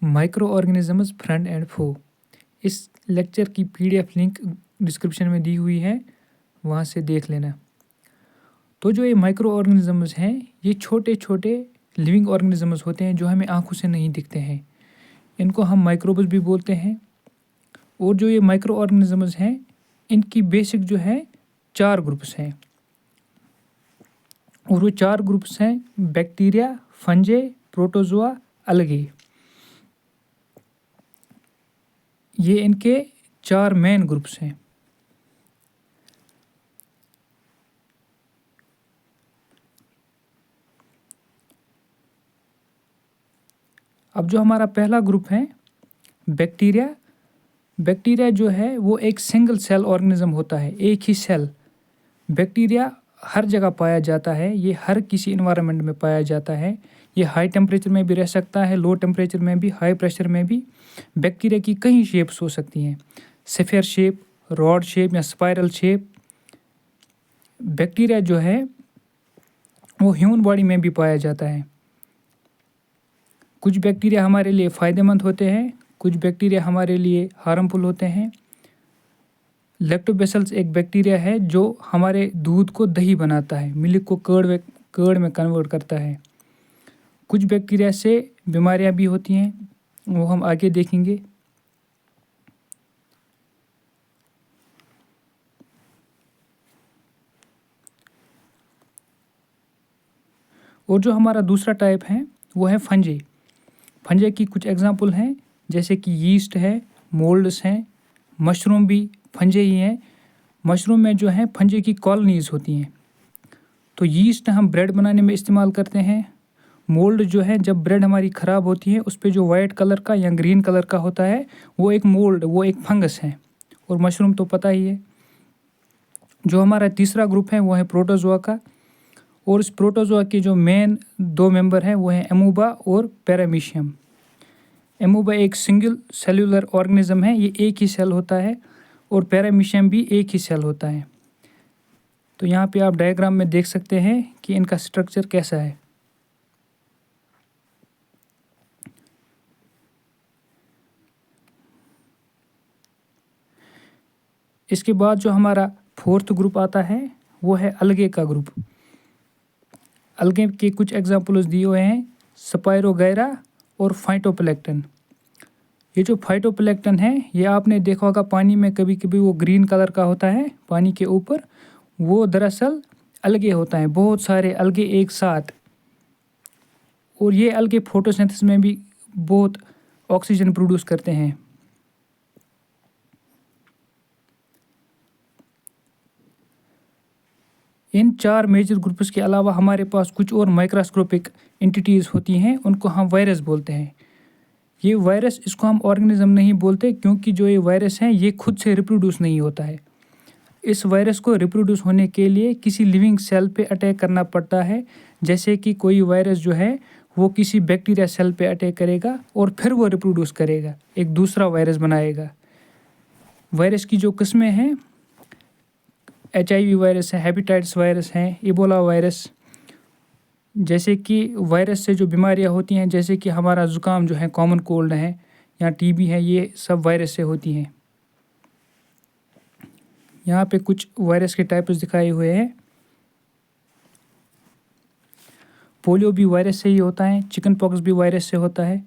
Micro organisms friend and फो। इस lecture की PDF link description में दी हुई है, वहाँ से देख लेना। तो जो ये माइक्रो ऑर्गेनिजम्स हैं, ये छोटे छोटे लिविंग ऑर्गेनिजम्स होते हैं जो हमें आंखों से नहीं दिखते हैं। इनको हम माइक्रोब्स भी बोलते हैं। और जो ये माइक्रो ऑर्गेनिजम्स हैं, इनकी बेसिक जो है 4 ग्रुप्स हैं। और वो 4 ग्रुप्स हैं बैक्टीरिया, फंजे, प्रोटोजोआ, अलगे। ये इनके 4 मेन ग्रुप्स हैं। अब जो हमारा पहला ग्रुप है बैक्टीरिया, बैक्टीरिया जो है वो एक सिंगल सेल ऑर्गेनिज्म होता है, एक ही सेल। बैक्टीरिया हर जगह पाया जाता है, ये हर किसी इन्वायरमेंट में पाया जाता है। ये हाई टेम्परेचर में भी रह सकता है, लो टेम्परेचर में भी, हाई प्रेशर में भी। बैक्टीरिया की कई शेप्स हो सकती हैं, स्फीयर शेप, रॉड शेप या स्पाइरल शेप। बैक्टीरिया जो है वो ह्यूमन बॉडी में भी पाया जाता है। कुछ बैक्टीरिया हमारे लिए फ़ायदेमंद होते हैं, कुछ बैक्टीरिया हमारे लिए हार्मफुल होते हैं। लैक्टोबैसिलस एक बैक्टीरिया है जो हमारे दूध को दही बनाता है, मिल्क को कर्ड में कन्वर्ट करता है। कुछ बैक्टीरिया से बीमारियां भी होती हैं, वो हम आगे देखेंगे। और जो हमारा दूसरा टाइप है वो है फंजे। फंजे की कुछ एग्जांपल हैं, जैसे कि यीस्ट है, मोल्ड्स हैं, मशरूम भी फंजे ही हैं। मशरूम में जो है फंजे की कॉलोनीज होती हैं। तो यीस्ट हम ब्रेड बनाने में इस्तेमाल करते हैं। मोल्ड जो है, जब ब्रेड हमारी ख़राब होती है उस पर जो वाइट कलर का या ग्रीन कलर का होता है वो एक मोल्ड, वो एक फंगस है। और मशरूम तो पता ही है। जो हमारा तीसरा ग्रुप है वो है प्रोटोजोआ का। और इस प्रोटोजोआ के जो मेन 2 मेंबर हैं वो हैं एमोबा और पैरामीशियम। एमोबा एक सिंगल सेल्यूलर ऑर्गेनिज्म है, ये एक ही सेल होता है। और पैरामीशियम भी एक ही सेल होता है। तो यहाँ पे आप डायग्राम में देख सकते हैं कि इनका स्ट्रक्चर कैसा है। इसके बाद जो हमारा 4th ग्रुप आता है वो है अलगे का ग्रुप। अलगे के कुछ एग्जाम्पल्स दिए हुए हैं, स्पाइरोगैरा और फाइटोप्लैंक्टन। ये जो फाइटोप्लैंक्टन है, ये आपने देखा होगा पानी में, कभी कभी वो ग्रीन कलर का होता है पानी के ऊपर, वो दरअसल अलगे होता है, बहुत सारे अलगे एक साथ। और ये अलगे फोटोसिंथेसिस में भी बहुत ऑक्सीजन प्रोड्यूस करते हैं। इन 4 मेजर ग्रुप्स के अलावा हमारे पास कुछ और माइक्रोस्कोपिक एंटिटीज़ होती हैं, उनको हम वायरस बोलते हैं। ये वायरस, इसको हम ऑर्गेनिज्म नहीं बोलते, क्योंकि जो ये वायरस हैं ये खुद से रिप्रोड्यूस नहीं होता है। इस वायरस को रिप्रोड्यूस होने के लिए किसी लिविंग सेल पे अटैक करना पड़ता है। जैसे कि कोई वायरस जो है वो किसी बैक्टीरिया सेल पे अटैक करेगा और फिर वो रिप्रोड्यूस करेगा, एक दूसरा वायरस बनाएगा। वायरस की जो किस्में हैं, HIV वायरस है, हेपेटाइटिस वायरस है, इबोला वायरस। जैसे कि वायरस से जो बीमारियां होती हैं, जैसे कि हमारा ज़ुकाम जो है, कॉमन कोल्ड है या TB है, ये सब वायरस से होती हैं। यहाँ पे कुछ वायरस के टाइप्स दिखाए हुए हैं। पोलियो भी वायरस से ही होता है, चिकन पॉक्स भी वायरस से होता है।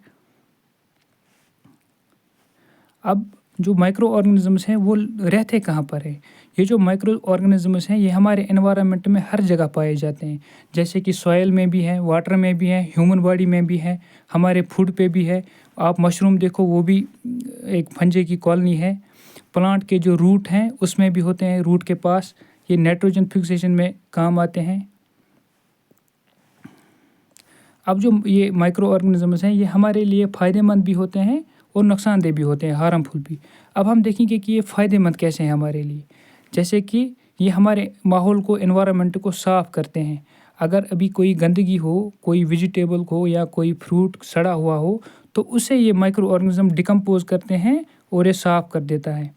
अब जो माइक्रो ऑर्गेनिजम्स हैं वो रहते कहाँ पर है? ये जो माइक्रो ऑर्गेनिजम्स हैं ये हमारे एनवायरनमेंट में हर जगह पाए जाते हैं। जैसे कि सॉइल में भी है, वाटर में भी है, ह्यूमन बॉडी में भी है, हमारे फूड पे भी है। आप मशरूम देखो, वो भी एक फंजे की कॉलोनी है। प्लांट के जो रूट हैं उसमें भी होते हैं, रूट के पास। ये नाइट्रोजन फिक्सेशन में काम आते हैं। अब जो ये माइक्रो ऑर्गेनिजम्स हैं ये हमारे लिए फ़ायदेमंद भी होते हैं और नुकसानदेह भी होते हैं, हार्मफुल भी। अब हम देखेंगे कि ये फ़ायदेमंद कैसे हैं हमारे लिए। जैसे कि ये हमारे माहौल को, एनवायरनमेंट को साफ़ करते हैं। अगर अभी कोई गंदगी हो, कोई वेजिटेबल हो या कोई फ्रूट सड़ा हुआ हो, तो उसे ये माइक्रो ऑर्गेनिज्म डिकम्पोज करते हैं और ये साफ़ कर देता है।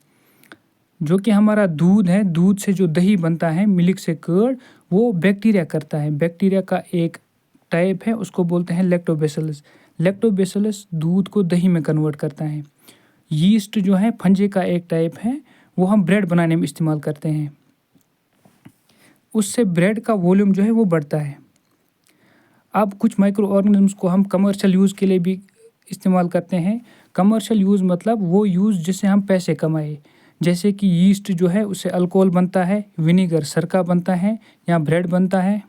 जो कि हमारा दूध है, दूध से जो दही बनता है, मिल्क से कर्ड, वो बैक्टीरिया करता है। बैक्टीरिया का एक टाइप है, उसको बोलते हैं लैक्टोबैसिलस। लैक्टोबैसिलस दूध को दही में कन्वर्ट करता है। यीस्ट जो है फंजे का एक टाइप है, वो हम ब्रेड बनाने में इस्तेमाल करते हैं। उससे ब्रेड का वॉल्यूम जो है वो बढ़ता है। अब कुछ माइक्रो ऑर्गेनिज्म्स को हम कमर्शियल यूज़ के लिए भी इस्तेमाल करते हैं। कमर्शियल यूज़ मतलब वो यूज़ जिससे हम पैसे कमाए। जैसे कि यीस्ट जो है उससे अल्कोहल बनता है, विनीगर सरका बनता है या ब्रेड बनता है।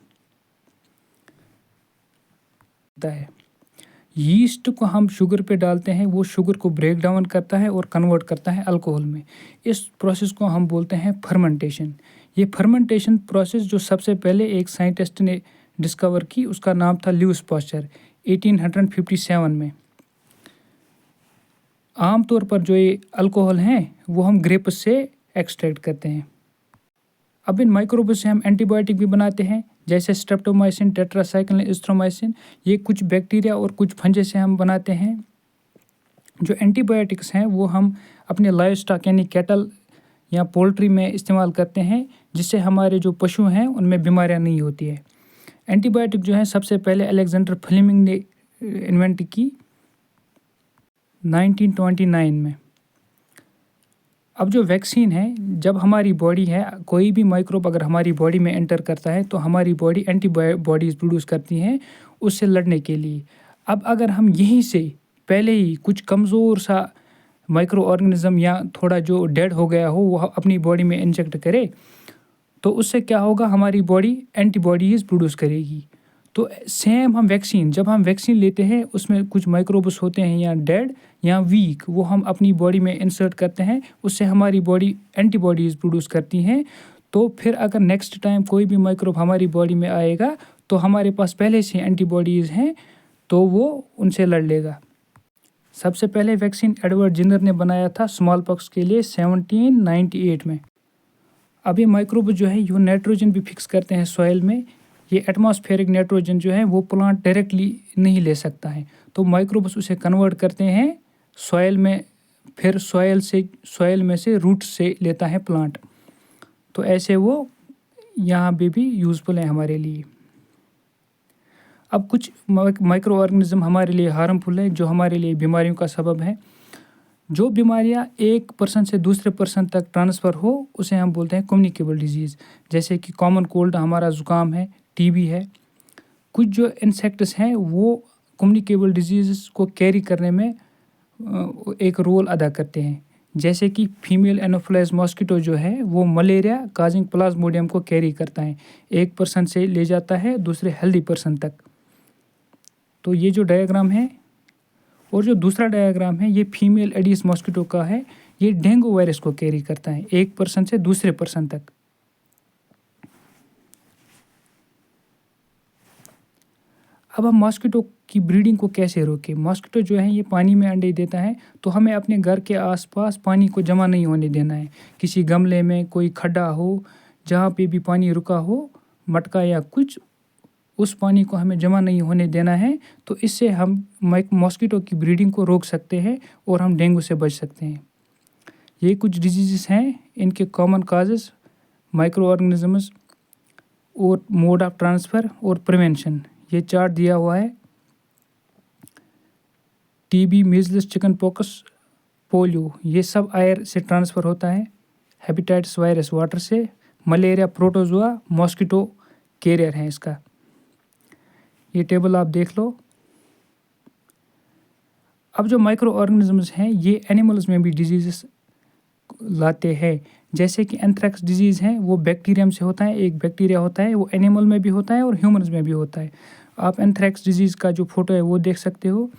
यीस्ट को हम शुगर पे डालते हैं, वो शुगर को ब्रेक डाउन करता है और कन्वर्ट करता है अल्कोहल में। इस प्रोसेस को हम बोलते हैं फर्मेंटेशन। ये फर्मेंटेशन प्रोसेस जो सबसे पहले एक साइंटिस्ट ने डिस्कवर की, उसका नाम था ल्यूइस पास्चर 1857 में। आमतौर पर जो ये अल्कोहल हैं वो हम ग्रेप्स से एक्सट्रैक्ट करते हैं। अब इन माइक्रोब्स से हम एंटीबायोटिक भी बनाते हैं, जैसे स्ट्रेप्टोमाइसिन, टेट्रासाइक्लिन, एजिथ्रोमाइसिन। ये कुछ बैक्टीरिया और कुछ फंजे से हम बनाते हैं। जो एंटीबायोटिक्स हैं वो हम अपने लाइव स्टॉक यानी कैटल या पोल्ट्री में इस्तेमाल करते हैं, जिससे हमारे जो पशु हैं उनमें बीमारियां नहीं होती है। एंटीबायोटिक जो है सबसे पहले अलेक्जेंडर फ्लेमिंग ने इन्वेंट की 1929 में। अब जो वैक्सीन है, जब हमारी बॉडी है, कोई भी माइक्रोब अगर हमारी बॉडी में एंटर करता है तो हमारी बॉडी एंटीबॉडीज़ प्रोड्यूस करती हैं उससे लड़ने के लिए। अब अगर हम यहीं से पहले ही कुछ कमज़ोर सा माइक्रो ऑर्गेनिज्म या थोड़ा जो डेड हो गया हो वो अपनी बॉडी में इंजेक्ट करे, तो उससे क्या होगा, हमारी बॉडी एंटीबॉडीज़ प्रोड्यूस करेगी। तो सेम हम वैक्सीन, जब हम वैक्सीन लेते हैं उसमें कुछ माइक्रोब्स होते हैं या डेड या वीक, वो हम अपनी बॉडी में इंसर्ट करते हैं, उससे हमारी बॉडी एंटीबॉडीज़ प्रोड्यूस करती हैं। तो फिर अगर नेक्स्ट टाइम कोई भी माइक्रोब हमारी बॉडी में आएगा तो हमारे पास पहले से एंटीबॉडीज़ हैं, तो वो उनसे लड़ लेगा। सबसे पहले वैक्सीन एडवर्ड जिनर ने बनाया था स्मॉल पॉक्स के लिए 1798 में। अब ये माइक्रोब जो है ये नाइट्रोजन भी फिक्स करते हैं सॉइल में। ये एटमॉस्फेरिक नाइट्रोजन जो है वो प्लांट डायरेक्टली नहीं ले सकता है, तो माइक्रोब्स उसे कन्वर्ट करते हैं सॉइल में, फिर सॉइल में से रूट से लेता है प्लांट। तो ऐसे वो यहाँ पे भी यूज़फुल है हमारे लिए। अब कुछ माइक्रो ऑर्गेनिज्म हमारे लिए हार्मफुल है, जो हमारे लिए बीमारियों का सबब है। जो बीमारियाँ एक पर्सन से दूसरे पर्सन तक ट्रांसफ़र हो उसे हम बोलते हैं कम्युनिकेबल डिजीज़। जैसे कि कॉमन कोल्ड हमारा ज़ुकाम है, टीबी है। कुछ जो इंसेक्ट्स हैं वो कम्युनिकेबल डिजीज़ को कैरी करने में एक रोल अदा करते हैं। जैसे कि फीमेल एनोफिलस मॉस्किटो जो है वो मलेरिया काजिंग प्लाज्मोडियम को कैरी करता है, एक पर्सन से ले जाता है दूसरे हेल्दी पर्सन तक। तो ये जो डायग्राम है, और जो दूसरा डायग्राम है ये फीमेल एडिस मॉस्किटो का है, ये डेंगू वायरस को कैरी करता है एक पर्सन से दूसरे पर्सन तक। अब हम मॉस्किटो की ब्रीडिंग को कैसे रोकें। मॉस्किटो जो है ये पानी में अंडे देता है, तो हमें अपने घर के आसपास पानी को जमा नहीं होने देना है। किसी गमले में कोई खड्डा हो, जहाँ पे भी पानी रुका हो, मटका या कुछ, उस पानी को हमें जमा नहीं होने देना है। तो इससे हम मॉस्किटो की ब्रीडिंग को रोक सकते हैं और हम डेंगू से बच सकते हैं। ये कुछ डिजीज़ हैं, इनके कॉमन काजेस, माइक्रो ऑर्गेनिजम्स और मोड ऑफ ट्रांसफ़र और प्रिवेंशन। ये चार्ट दिया हुआ है। TB, measles, chicken pox, polio, ये सब एयर से ट्रांसफ़र होता है। हेपेटाइटिस वायरस वाटर से, मलेरिया प्रोटोजोआ मॉस्किटो कैरियर है इसका। ये टेबल आप देख लो। अब जो माइक्रो ऑर्गेनिजम्स हैं ये एनिमल्स में भी डिजीज़ लाते हैं। जैसे कि एंथ्रेक्स डिजीज़ है वो बैक्टीरियम से होता है, एक बैक्टीरिया होता है, वो एनिमल में भी होता है और ह्यूमन्स में भी होता है। आप एंथ्रेक्स डिजीज़ का जो फोटो है वो देख सकते हो।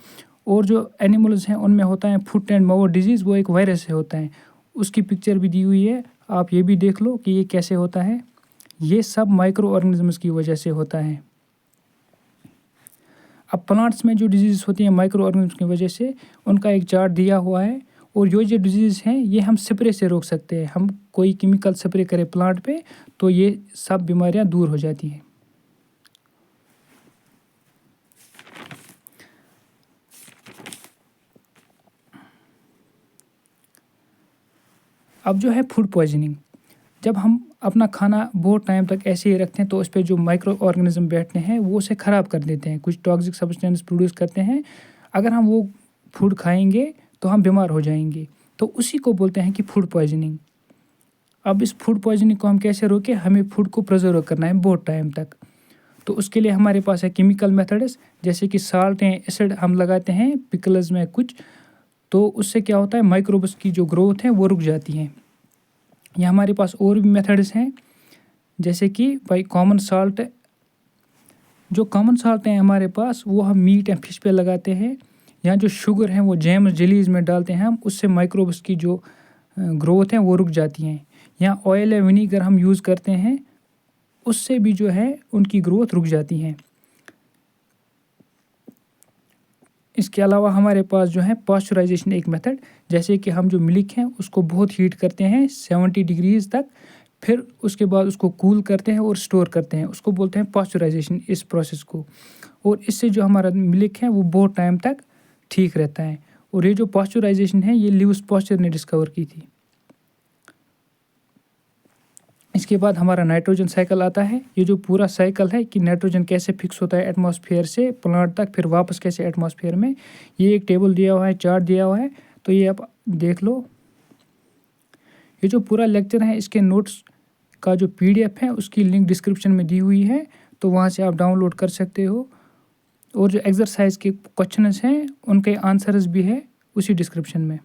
और जो एनिमल्स हैं उनमें होता है फुट एंड माउथ डिजीज़, वो एक वायरस से होता है, उसकी पिक्चर भी दी हुई है, आप ये भी देख लो कि ये कैसे होता है। ये सब माइक्रो ऑर्गेनिजम्स की वजह से होता है। अब प्लांट्स में जो डिजीज़ होती हैं माइक्रो ऑर्गेनिज्म की वजह से, उनका एक चार्ट दिया हुआ है। और जो डिजीज़ हैं ये हम स्प्रे से रोक सकते हैं। हम कोई केमिकल स्प्रे करें प्लांट पे तो ये सब बीमारियां दूर हो जाती हैं। अब जो है फूड पॉइजनिंग, जब हम अपना खाना बहुत टाइम तक ऐसे ही रखते हैं तो उस पर जो माइक्रो ऑर्गेनिज्म बैठते हैं वो उसे ख़राब कर देते हैं, कुछ टॉक्सिक सब्सटेंस प्रोड्यूस करते हैं। अगर हम वो फूड खाएंगे तो हम बीमार हो जाएंगे। तो उसी को बोलते हैं कि फूड पॉइजनिंग। अब इस फूड पॉइजनिंग को हम कैसे रोकें? हमें फूड को प्रिजर्व करना है बहुत टाइम तक। तो उसके लिए हमारे पास है केमिकल मेथड्स, जैसे कि साल्ट या एसिड हम लगाते हैं पिकल्स में कुछ, तो उससे क्या होता है, माइक्रोब्स की जो ग्रोथ है वो रुक जाती है। या हमारे पास और भी मेथड्स हैं, जैसे कि भाई कॉमन साल्ट। जो कॉमन साल्ट हैं हमारे पास, वो हम मीट या फिश पे लगाते हैं। या जो शुगर है वो जैम्स जेलीज में डालते हैं हम, उससे माइक्रोब्स की जो ग्रोथ है वो रुक जाती हैं। या ऑयल या विनीगर हम यूज़ करते हैं, उससे भी जो है उनकी ग्रोथ रुक जाती है। इसके अलावा हमारे पास जो है पास्चराइजेशन एक मेथड, जैसे कि हम जो मिल्क है उसको बहुत हीट करते हैं 70 डिग्रीज तक, फिर उसके बाद उसको कूल करते हैं और स्टोर करते हैं, उसको बोलते हैं पास्चराइजेशन इस प्रोसेस को। और इससे जो हमारा मिल्क है वो बहुत टाइम तक ठीक रहता है। और ये जो पास्चराइजेशन है ये ल्यूइस पास्चर ने डिस्कवर की थी। इसके बाद हमारा नाइट्रोजन साइकिल आता है। ये जो पूरा साइकिल है कि नाइट्रोजन कैसे फिक्स होता है एटमॉस्फेयर से प्लांट तक, फिर वापस कैसे एटमॉस्फेयर में, ये एक टेबल दिया हुआ है, चार्ट दिया हुआ है, तो ये आप देख लो। ये जो पूरा लेक्चर है इसके नोट्स का जो PDF है उसकी लिंक डिस्क्रिप्शन में दी हुई है, तो वहाँ से आप डाउनलोड कर सकते हो। और जो एक्सरसाइज के क्वेश्चंस हैं उनके आंसर्स भी है उसी डिस्क्रिप्शन में।